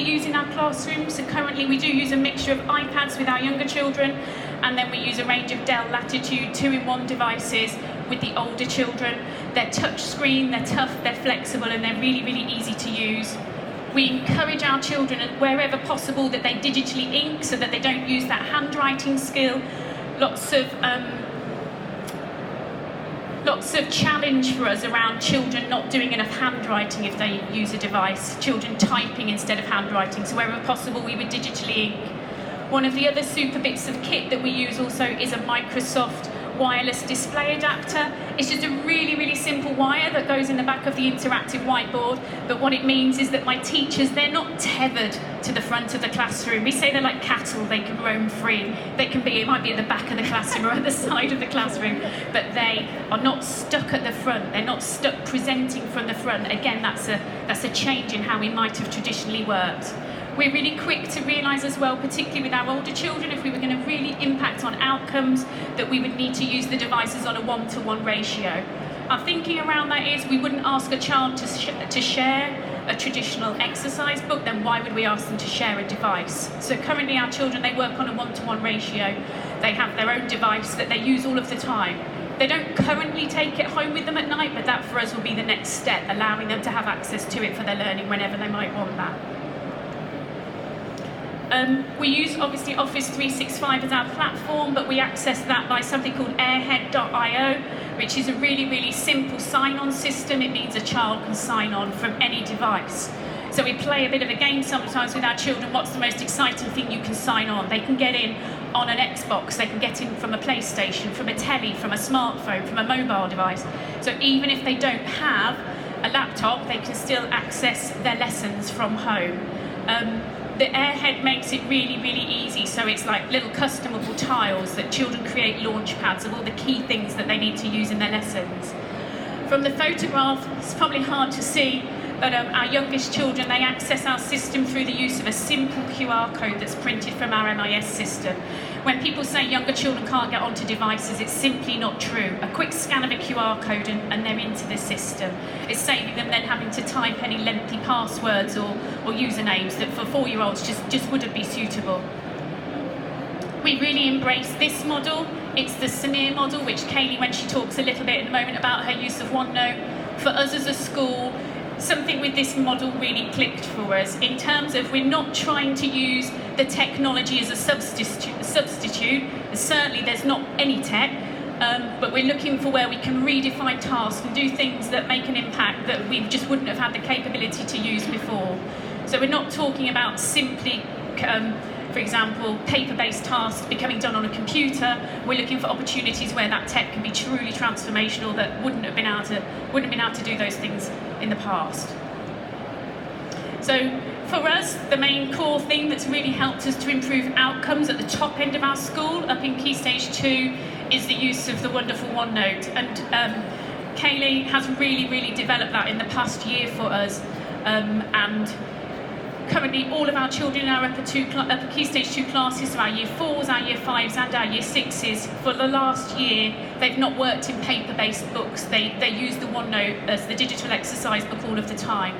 we use in our classroom. So currently we do use a mixture of iPads with our younger children, and then we use a range of Dell Latitude 2-in-1 devices with the older children. They're touch screen, they're tough, they're flexible, and they're really, really easy to use. We encourage our children, wherever possible, that they digitally ink so that they don't use that handwriting skill. Lots of challenge for us around children not doing enough handwriting if they use a device, children typing instead of handwriting, so wherever possible we would digitally ink. One of the other super bits of kit that we use also is a Microsoft wireless display adapter. It's just a really, really simple wire that goes in the back of the interactive whiteboard, but what it means is that my teachers, they're not tethered to the front of the classroom. We say they're like cattle, they can roam free. It might be at the back of the classroom or at the side of the classroom, but they are not stuck at the front. They're not stuck presenting from the front. Again, that's a change in how we might have traditionally worked. We're really quick to realise as well, particularly with our older children, if we were going to really impact on outcomes, that we would need to use the devices on a 1-to-1 ratio. Our thinking around that is we wouldn't ask a child to share a traditional exercise book, then why would we ask them to share a device? So currently our children, they work on a 1-to-1 ratio. They have their own device that they use all of the time. They don't currently take it home with them at night, but that for us will be the next step, allowing them to have access to it for their learning whenever they might want that. We use obviously Office 365 as our platform, but we access that by something called airhead.io, which is a really, really simple sign-on system. It means a child can sign on from any device. So we play a bit of a game sometimes with our children. What's the most exciting thing you can sign on? They can get in on an Xbox, they can get in from a PlayStation, from a telly, from a smartphone, from a mobile device. So even if they don't have a laptop, they can still access their lessons from home. The Airhead makes it really, really easy, so it's like little customable tiles that children create launch pads of all the key things that they need to use in their lessons. From the photograph, it's probably hard to see, but our youngest children, they access our system through the use of a simple QR code that's printed from our MIS system. When people say younger children can't get onto devices, it's simply not true. A quick scan of a QR code and they're into the system. It's saving them then having to type any lengthy passwords or usernames that for 4-year-olds just wouldn't be suitable. We really embrace this model. It's the Samir model, which Kayley, when she talks a little bit in a moment about her use of OneNote, for us as a school, something with this model really clicked for us in terms of we're not trying to use the technology as a substitute. Certainly there's not any tech, but we're looking for where we can redefine tasks and do things that make an impact that we just wouldn't have had the capability to use before. So we're not talking about simply, for example, paper-based tasks becoming done on a computer. We're looking for opportunities where that tech can be truly transformational that wouldn't have been able to do those things in the past. So for us, the main core thing that's really helped us to improve outcomes at the top end of our school, up in Key Stage 2, is the use of the wonderful OneNote. And Kayley has really, really developed that in the past year for us. And currently all of our children in our upper Key Stage 2 classes, so our Year 4s, our Year 5s and our Year 6s, for the last year, they've not worked in paper-based books. They use the OneNote as the digital exercise book all of the time.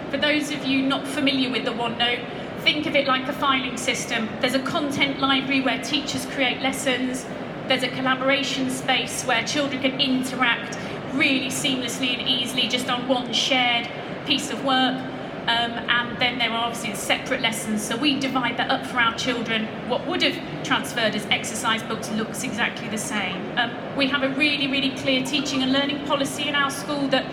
For those of you not familiar with the OneNote, think of it like a filing system. There's a content library where teachers create lessons. There's a collaboration space where children can interact really seamlessly and easily just on one shared piece of work. And then there are obviously separate lessons, so we divide that up for our children. What would have transferred as exercise books looks exactly the same. We have a really, really clear teaching and learning policy in our school that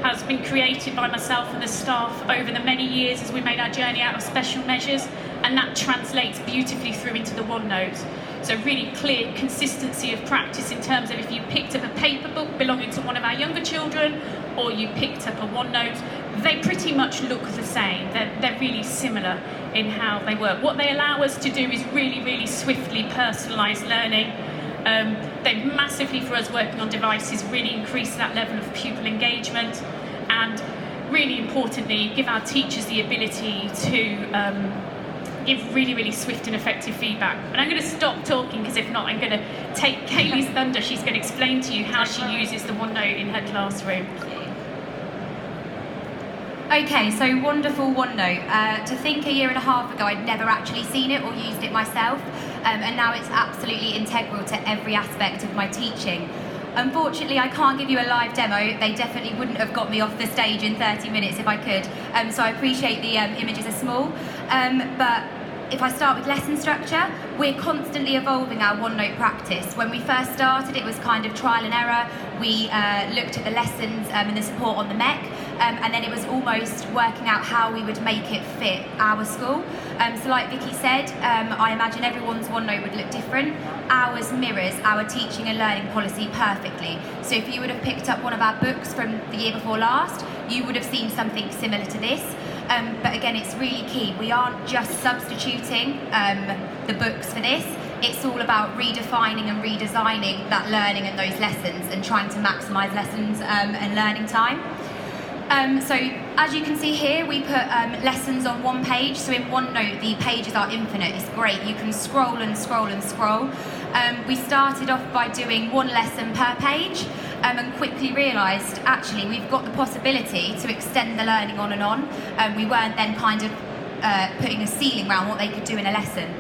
has been created by myself and the staff over the many years as we made our journey out of special measures, and that translates beautifully through into the OneNote. So really clear consistency of practice in terms of if you picked up a paper book belonging to one of our younger children or you picked up a OneNote, they pretty much look the same. They're really similar in how they work. What they allow us to do is really, really swiftly personalised learning. They've massively, for us working on devices, really increased that level of pupil engagement, and really importantly, give our teachers the ability to give really, really swift and effective feedback. And I'm going to stop talking, because if not, I'm going to take Kayley's thunder. She's going to explain to you how she uses the OneNote in her classroom. Okay, so wonderful OneNote. To think a year and a half ago I'd never actually seen it or used it myself, and now it's absolutely integral to every aspect of my teaching. Unfortunately, I can't give you a live demo. They definitely wouldn't have got me off the stage in 30 minutes if I could, so I appreciate the images are small. But if I start with lesson structure, we're constantly evolving our OneNote practice. When we first started, it was kind of trial and error. We looked at the lessons and the support on the MEC, and then it was almost working out how we would make it fit our school. So like Vicki said, I imagine everyone's OneNote would look different. Ours mirrors our teaching and learning policy perfectly. So if you would have picked up one of our books from the year before last, you would have seen something similar to this. But again, it's really key. We aren't just substituting the books for this. It's all about redefining and redesigning that learning and those lessons and trying to maximise lessons and learning time. So as you can see here, we put lessons on one page. So in OneNote, the pages are infinite. It's great. You can scroll and scroll and scroll. We started off by doing one lesson per page and quickly realised, actually, we've got the possibility to extend the learning on and on. We weren't then kind of putting a ceiling around what they could do in a lesson.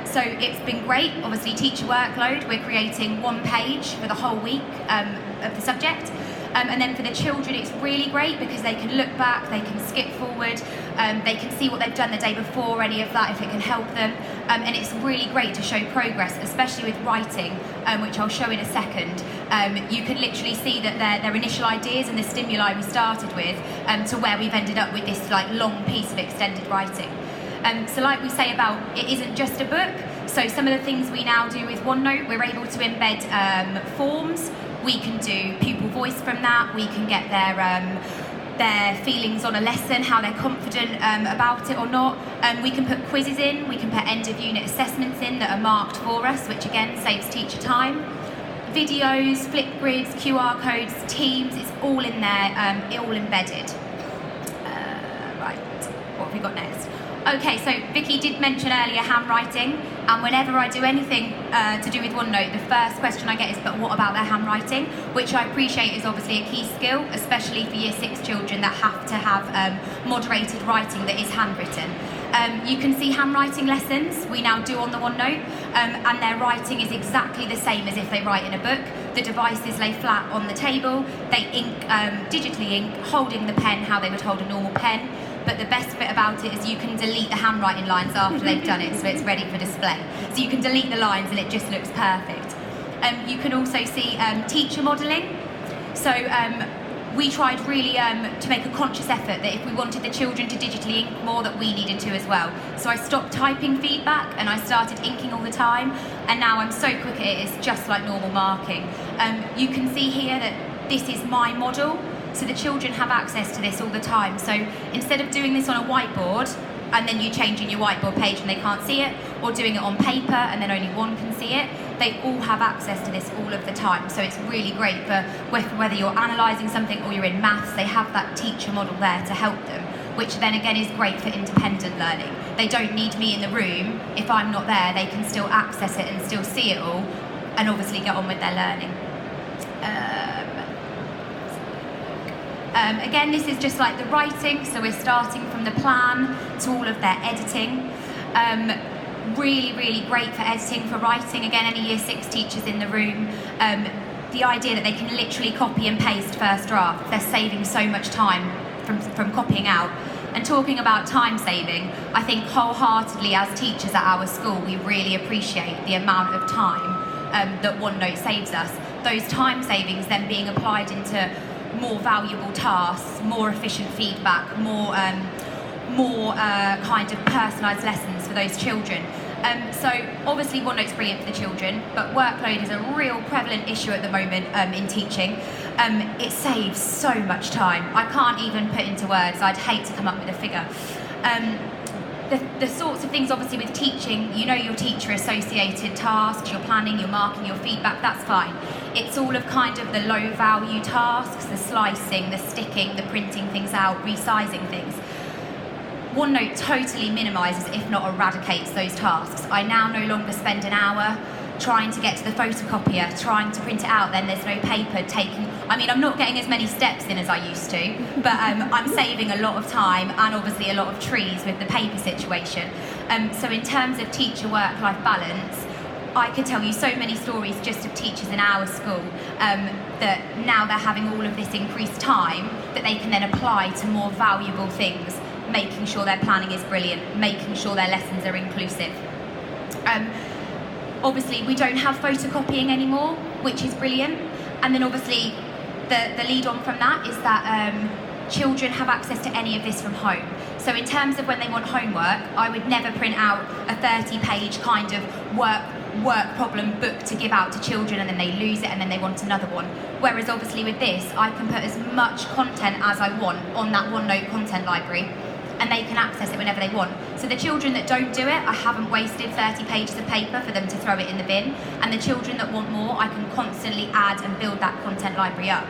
So it's been great. Obviously, teacher workload, we're creating one page for the whole week of the subject. And then for the children, it's really great because they can look back, they can skip forward, they can see what they've done the day before, any of that, if it can help them. And it's really great to show progress, especially with writing, which I'll show in a second. You can literally see that their initial ideas and the stimuli we started with to where we've ended up with this like long piece of extended writing. So like we say about, it isn't just a book. So some of the things we now do with OneNote, we're able to embed forms. We can do pupil voice from that. We can get their feelings on a lesson, how they're confident about it or not. We can put quizzes in. We can put end of unit assessments in that are marked for us, which again saves teacher time. Videos, flip grids, QR codes, Teams, it's all in there, all embedded. Right, what have we got next? Okay, so Vicki did mention earlier handwriting, and whenever I do anything to do with OneNote, the first question I get is, but what about their handwriting? Which I appreciate is obviously a key skill, especially for Year 6 children that have to have moderated writing that is handwritten. You can see handwriting lessons we now do on the OneNote, and their writing is exactly the same as if they write in a book. The devices lay flat on the table, they ink, digitally ink, holding the pen how they would hold a normal pen. But the best bit about it is you can delete the handwriting lines after they've done it, so it's ready for display. So you can delete the lines and it just looks perfect. You can also see teacher modelling. So we tried really to make a conscious effort that if we wanted the children to digitally ink more, that we needed to as well. So I stopped typing feedback and I started inking all the time, and now I'm so quick at it, it's just like normal marking. You can see here that this is my model. So the children have access to this all the time. So instead of doing this on a whiteboard and then you changing your whiteboard page and they can't see it, or doing it on paper and then only one can see it, they all have access to this all of the time. So it's really great for whether you're analysing something or you're in maths, they have that teacher model there to help them, which then again is great for independent learning. They don't need me in the room. If I'm not there, they can still access it and still see it all and obviously get on with their learning. Again, this is just like the writing, so we're starting from the plan to all of their editing. Really, really great for editing, for writing. Again, any Year 6 teachers in the room, the idea that they can literally copy and paste first draft, they're saving so much time from copying out. And talking about time saving, I think wholeheartedly as teachers at our school, we really appreciate the amount of time that OneNote saves us. Those time savings then being applied into more valuable tasks, more efficient feedback, more kind of personalised lessons for those children. So obviously OneNote's brilliant for the children, but workload is a real prevalent issue at the moment in teaching. It saves so much time. I can't even put into words. I'd hate to come up with a figure. The sorts of things, obviously, with teaching, you know your teacher-associated tasks, your planning, your marking, your feedback, that's fine. It's all of kind of the low-value tasks, the slicing, the sticking, the printing things out, resizing things. OneNote totally minimises, if not eradicates, those tasks. I now no longer spend an hour trying to get to the photocopier, trying to print it out, then there's no paper taking... I mean, I'm not getting as many steps in as I used to, but I'm saving a lot of time and obviously a lot of trees with the paper situation. So in terms of teacher work-life balance, I could tell you so many stories just of teachers in our school that now they're having all of this increased time that they can then apply to more valuable things, making sure their planning is brilliant, making sure their lessons are inclusive. Obviously, we don't have photocopying anymore, which is brilliant. And then obviously, the lead on from that is that children have access to any of this from home. So in terms of when they want homework, I would never print out a 30-page kind of work problem book to give out to children and then they lose it and then they want another one. Whereas obviously with this, I can put as much content as I want on that OneNote content library and they can access it whenever they want. So the children that don't do it, I haven't wasted 30 pages of paper for them to throw it in the bin. And the children that want more, I can constantly add and build that content library up.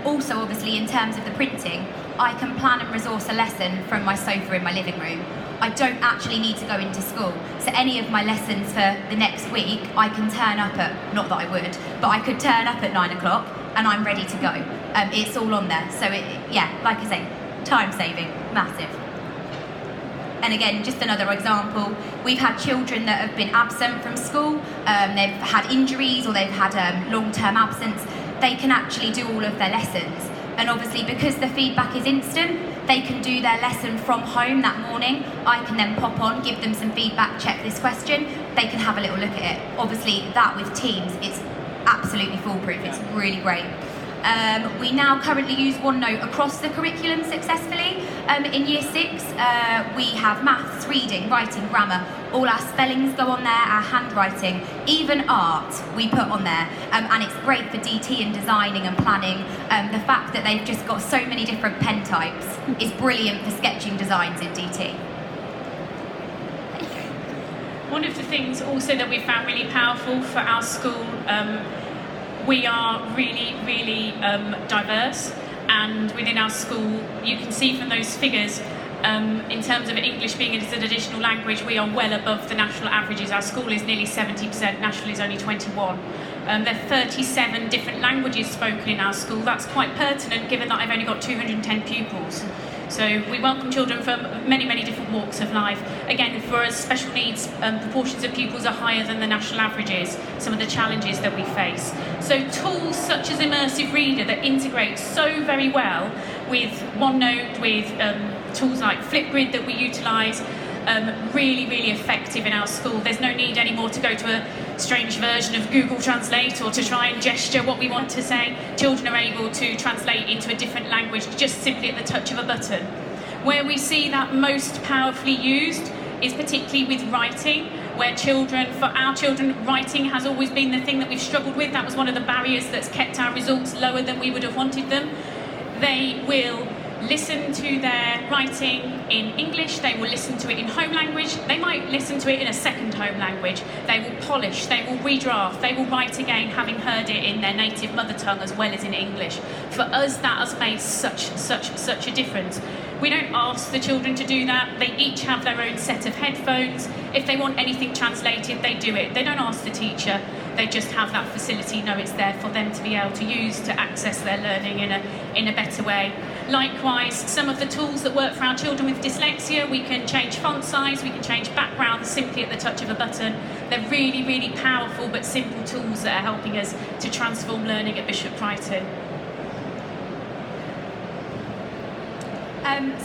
Also, obviously, in terms of the printing, I can plan and resource a lesson from my sofa in my living room. I don't actually need to go into school. So any of my lessons for the next week, I can turn up at, not that I would, but I could turn up at 9 o'clock and I'm ready to go. It's all on there. So yeah, like I say, time saving, massive. And again, just another example, we've had children that have been absent from school, they've had injuries or they've had long-term absence. They can actually do all of their lessons. And obviously because the feedback is instant, they can do their lesson from home that morning. I can then pop on, give them some feedback, check this question, they can have a little look at it. Obviously that with Teams, it's absolutely foolproof, it's really great. We now currently use OneNote across the curriculum successfully. In Year 6, we have maths, reading, writing, grammar. All our spellings go on there, our handwriting, even art we put on there. And it's great for DT and designing and planning. The fact that they've just got so many different pen types is brilliant for sketching designs in DT. One of the things also that we found really powerful for our school, we are really diverse, and within our school you can see from those figures in terms of English being as an additional language, we are well above the national averages. Our school is nearly 70%, national is only 21. There are 37 different languages spoken in our school. That's quite pertinent given that I've only got 210 pupils. So we welcome children from many different walks of life. Again, for us, special needs proportions of pupils are higher than the national averages, some of the challenges that we face. So tools such as Immersive Reader that integrate so very well with OneNote, with tools like Flipgrid that we utilise, really effective in our school. There's no need anymore to go to a strange version of Google Translate or to try and gesture what we want to say. Children are able to translate into a different language just simply at the touch of a button. Where we see that most powerfully used is particularly with writing, where for our children, writing has always been the thing that we've struggled with. That was one of the barriers that's kept our results lower than we would have wanted them. They will listen to their writing in English, they will listen to it in home language, they might listen to it in a second home language, they will polish, they will redraft, they will write again having heard it in their native mother tongue as well as in English. For us that has made such a difference. We don't ask the children to do that, they each have their own set of headphones. If they want anything translated, they do it. They don't ask the teacher, they just have that facility, know it's there for them to be able to use to access their learning in a better way. Likewise, some of the tools that work for our children with dyslexia, we can change font size, we can change backgrounds simply at the touch of a button. They're really powerful but simple tools that are helping us to transform learning at Bishop Creighton.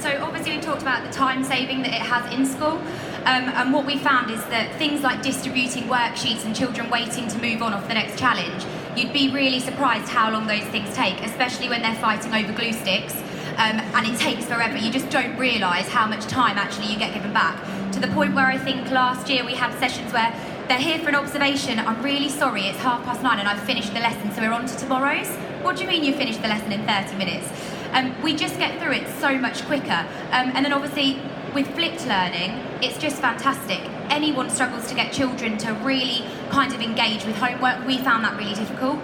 So obviously we talked about the time saving that it has in school, and what we found is that things like distributing worksheets and children waiting to move on off the next challenge, you'd be really surprised how long those things take, especially when they're fighting over glue sticks, and it takes forever. You just don't realise how much time actually you get given back, to the point where I think last year we had sessions where they're here for an observation, I'm really sorry, it's 9:30 and I've finished the lesson, so we're on to tomorrow's. What do you mean you finished the lesson in 30 minutes? We just get through it so much quicker. And then obviously with flipped learning, it's just fantastic. Anyone struggles to get children to really kind of engage with homework. We found that really difficult.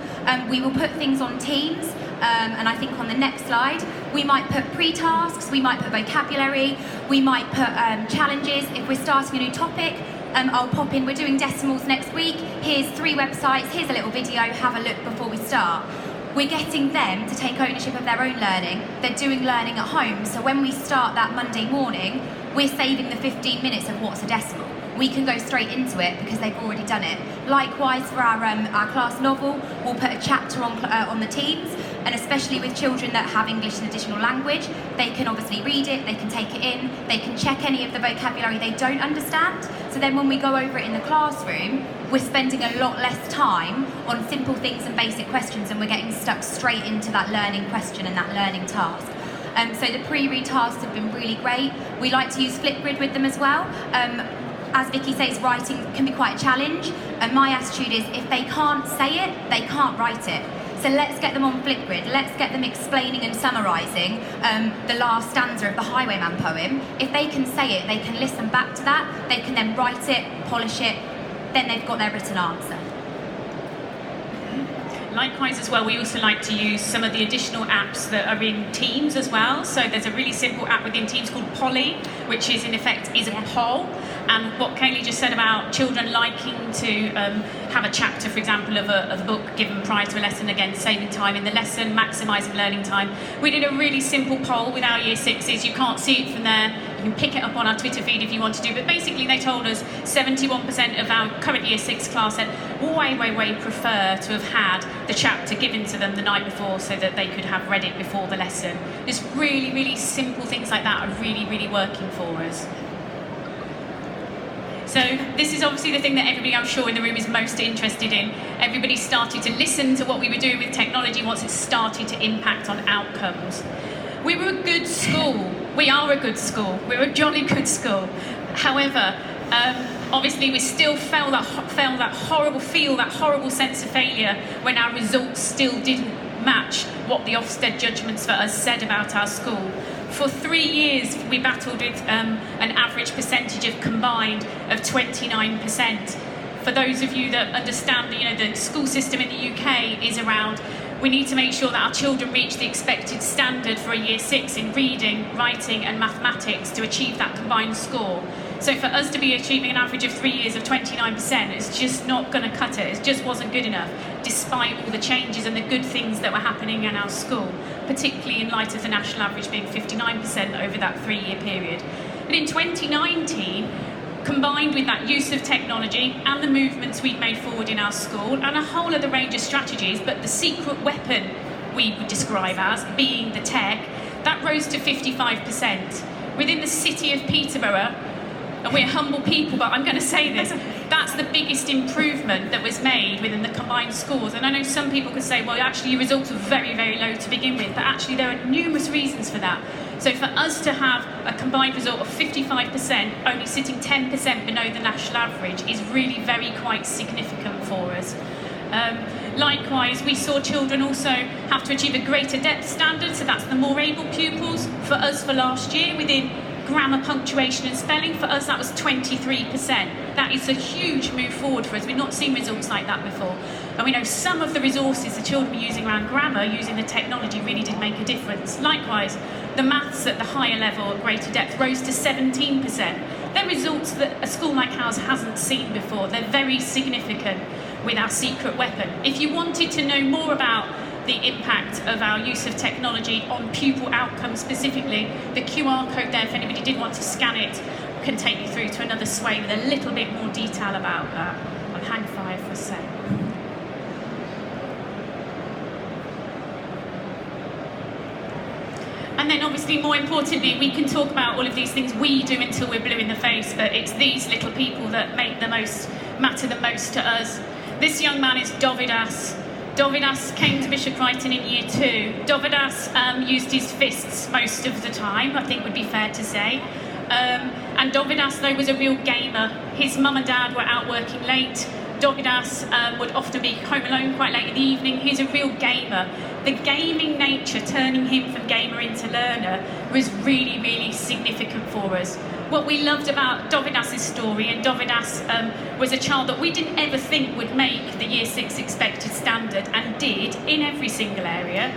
We will put things on Teams and I think on the next slide, we might put pre-tasks, we might put vocabulary, we might put challenges. If we're starting a new topic, I'll pop in, we're doing decimals next week, here's 3 websites, here's a little video, have a look before we start. We're getting them to take ownership of their own learning. They're doing learning at home, so when we start that Monday morning, we're saving the 15 minutes of what's a decimal. We can go straight into it because they've already done it. Likewise, for our class novel, we'll put a chapter on the teams, and especially with children that have English as an additional language, they can obviously read it, they can take it in, they can check any of the vocabulary they don't understand. So then when we go over it in the classroom, we're spending a lot less time on simple things and basic questions, and we're getting stuck straight into that learning question and that learning task. So the pre-read tasks have been really great. We like to use Flipgrid with them as well. As Vicki says, writing can be quite a challenge, and my attitude is if they can't say it, they can't write it. So let's get them on Flipgrid, let's get them explaining and summarising the last stanza of the Highwayman poem. If they can say it, they can listen back to that, they can then write it, polish it, then they've got their written answer. Likewise as well, we also like to use some of the additional apps that are in Teams as well. So there's a really simple app within Teams called Polly, which is in effect is a poll. And what Kayley just said about children liking to have a chapter, for example, of a book given prior to a lesson, again, saving time in the lesson, maximising learning time. We did a really simple poll with our Year 6s. You can't see it from there. You can pick it up on our Twitter feed if you want to do, but basically they told us 71% of our current Year 6 class said way prefer to have had the chapter given to them the night before so that they could have read it before the lesson. Just really simple things like that are really working for us. So this is obviously the thing that everybody, I'm sure, in the room is most interested in. Everybody started to listen to what we were doing with technology once it started to impact on outcomes. We were a good school. We are a good school. We're a jolly good school. However, obviously we still felt that horrible sense of failure when our results still didn't match what the Ofsted judgments for us said about our school. For 3 years, we battled with an average percentage of combined of 29%. For those of you that understand, the school system in the UK is around, we need to make sure that our children reach the expected standard for a Year 6 in reading, writing and mathematics to achieve that combined score. So for us to be achieving an average of 3 years of 29%, it's just not going to cut it. It just wasn't good enough, despite all the changes and the good things that were happening in our school, particularly in light of the national average being 59% over that 3-year period. But in 2019, combined with that use of technology and the movements we'd made forward in our school and a whole other range of strategies, but the secret weapon we would describe as being the tech, that rose to 55%. Within the city of Peterborough, and we're humble people, but I'm going to say this, that's the biggest improvement that was made within the combined scores. And I know some people could say, well, actually your results were very low to begin with, but actually there are numerous reasons for that. So for us to have a combined result of 55%, only sitting 10% below the national average, is really quite significant for us. Likewise, we saw children also have to achieve a greater depth standard, so that's the more able pupils. For us, for last year, within grammar, punctuation and spelling, for us that was 23%. That is a huge move forward for us. We've not seen results like that before. And we know some of the resources the children were using around grammar, using the technology, really did make a difference. Likewise, the maths at the higher level, at greater depth, rose to 17%. They're results that a school like ours hasn't seen before. They're very significant with our secret weapon. If you wanted to know more about the impact of our use of technology on pupil outcomes specifically, the QR code there, if anybody did want to scan it, can take you through to another sway with a little bit more detail about that. I'll hang fire for a sec. And then obviously, more importantly, we can talk about all of these things we do until we're blue in the face, but it's these little people that matter the most to us. This young man is Dovidas. Dovidas came to Bishop Creighton in Year 2. Dovidas used his fists most of the time, I think would be fair to say. And Dovidas, though, was a real gamer. His mum and dad were out working late. Dovidas would often be home alone quite late in the evening. He's a real gamer. The gaming nature, turning him from gamer into learner, was really significant for us. What we loved about Dovidas' story, and Dovidas was a child that we didn't ever think would make the Year 6 expected standard, and did in every single area.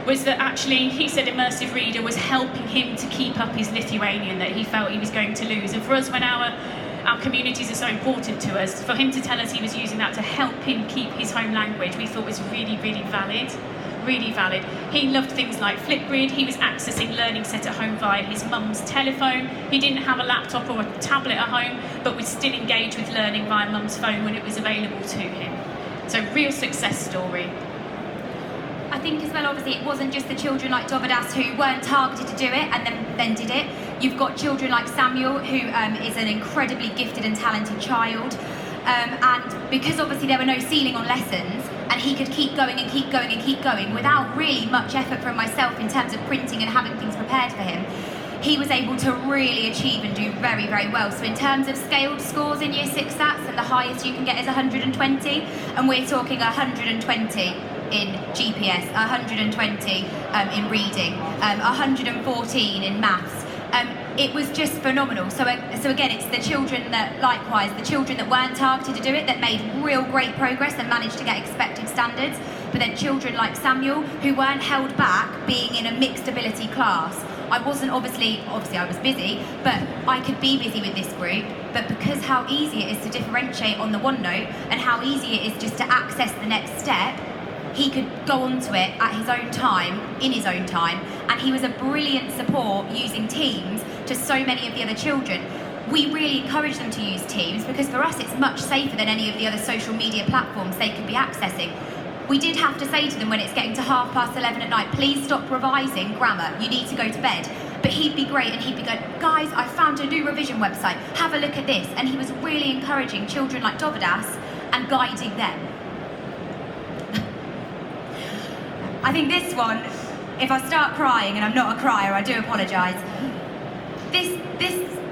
was that actually he said immersive reader was helping him to keep up his Lithuanian that he felt he was going to lose. And for us, when our communities are so important to us, for him to tell us he was using that to help him keep his home language, we thought was really, really valid. Really valid. He loved things like Flipgrid. He was accessing Learning Set at home via his mum's telephone. He didn't have a laptop or a tablet at home, but would still engage with learning via mum's phone when it was available to him. So real success story. I think as well, obviously, it wasn't just the children like Dovadas who weren't targeted to do it and then did it. You've got children like Samuel, who is an incredibly gifted and talented child. And because obviously there were no ceiling on lessons, and he could keep going and keep going and keep going without really much effort from myself in terms of printing and having things prepared for him, he was able to really achieve and do very, very well. So in terms of scaled scores in Year 6 SATs, and the highest you can get is 120, and we're talking 120 in GPS, 120 in reading, 114 in maths. It was just phenomenal. So again, it's the children that, likewise, the children that weren't targeted to do it, that made real great progress and managed to get expected standards. But then children like Samuel, who weren't held back being in a mixed ability class. I wasn't obviously I was busy, but I could be busy with this group. But because how easy it is to differentiate on the OneNote and how easy it is just to access the next step, he could go onto it at his own time, in his own time, and he was a brilliant support using Teams to so many of the other children. We really encourage them to use Teams because for us it's much safer than any of the other social media platforms they could be accessing. We did have to say to them when it's getting to 11:30 at night, please stop revising grammar, you need to go to bed. But he'd be great and he'd be going, guys, I found a new revision website, have a look at this. And he was really encouraging children like Dovadas and guiding them. I think this one, if I start crying, and I'm not a crier, I do apologise.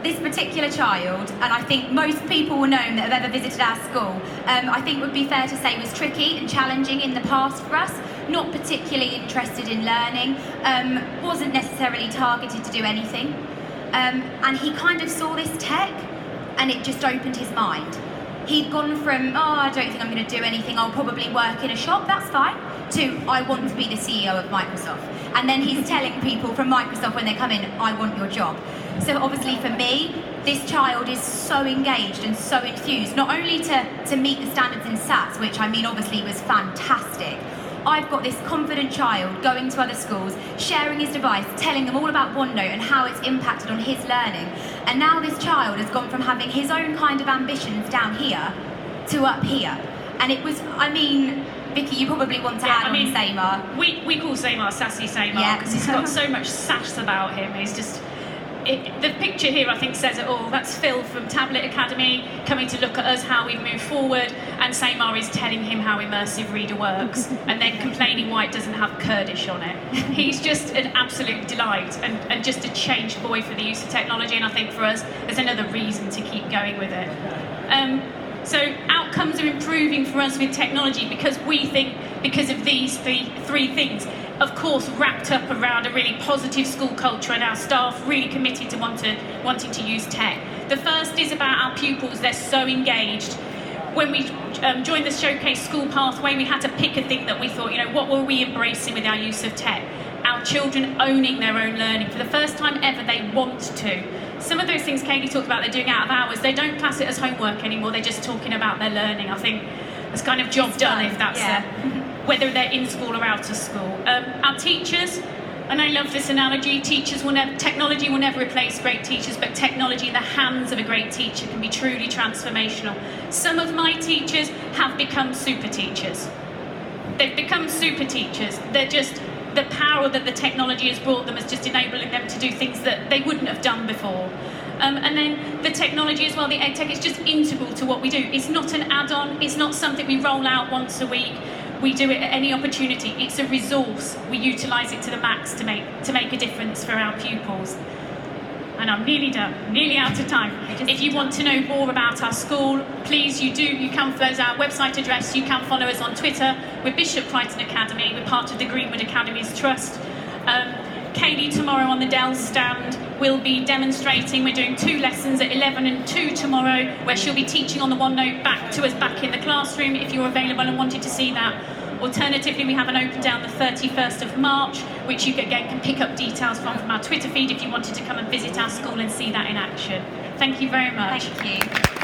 This particular child, and I think most people will know that have ever visited our school, I think would be fair to say was tricky and challenging in the past for us, not particularly interested in learning, wasn't necessarily targeted to do anything. And he kind of saw this tech, and it just opened his mind. He'd gone from, I don't think I'm going to do anything, I'll probably work in a shop, that's fine, to, I want to be the CEO of Microsoft. And then he's telling people from Microsoft when they come in, I want your job. So obviously for me, this child is so engaged and so enthused, not only to meet the standards in SATs, which I mean obviously was fantastic. I've got this confident child going to other schools, sharing his device, telling them all about OneNote and how it's impacted on his learning. And now this child has gone from having his own kind of ambitions down here to up here. And it was, I mean, Vicki, you probably want to add on Samar. We call Samar Sassy Samar because he's got so much sass about him. He's just... the picture here, I think, says it all. That's Phil from Tablet Academy coming to look at us, how we've moved forward, and Samar is telling him how immersive reader works, and then complaining why it doesn't have Kurdish on it. He's just an absolute delight, and just a changed boy for the use of technology, and I think for us, there's another reason to keep going with it. So outcomes are improving for us with technology because we think, because of these three things, of course wrapped up around a really positive school culture and our staff really committed to wanting to use tech. The first is about our pupils, they're so engaged. When we joined the Showcase School Pathway, we had to pick a thing that we thought, what were we embracing with our use of tech? Our children owning their own learning. For the first time ever, they want to. Some of those things Kayley talked about they're doing out of hours, they don't class it as homework anymore, they're just talking about their learning. I think it's kind of job done if that's whether they're in school or out of school. Our teachers, and I love this analogy, technology will never replace great teachers, but technology in the hands of a great teacher can be truly transformational. Some of my teachers have become super teachers. They've become super teachers. They're just, the power that the technology has brought them is just enabling them to do things that they wouldn't have done before. And then the technology as well, the EdTech, is just integral to what we do. It's not an add-on, it's not something we roll out once a week. We do it at any opportunity. It's a resource. We utilise it to the max to make a difference for our pupils. And I'm nearly done, nearly out of time. If you want to know more about our school, please, you can, there's our website address, you can follow us on Twitter. We're Bishop Creighton Academy, we're part of the Greenwood Academies Trust. Kayley tomorrow on the Dell stand will be demonstrating. We're doing 2 lessons at 11 and 2 tomorrow, where she'll be teaching on the OneNote back to us back in the classroom if you're available and wanted to see that. Alternatively, we have an open day on the 31st of March, which you again can pick up details from our Twitter feed if you wanted to come and visit our school and see that in action. Thank you very much. Thank you.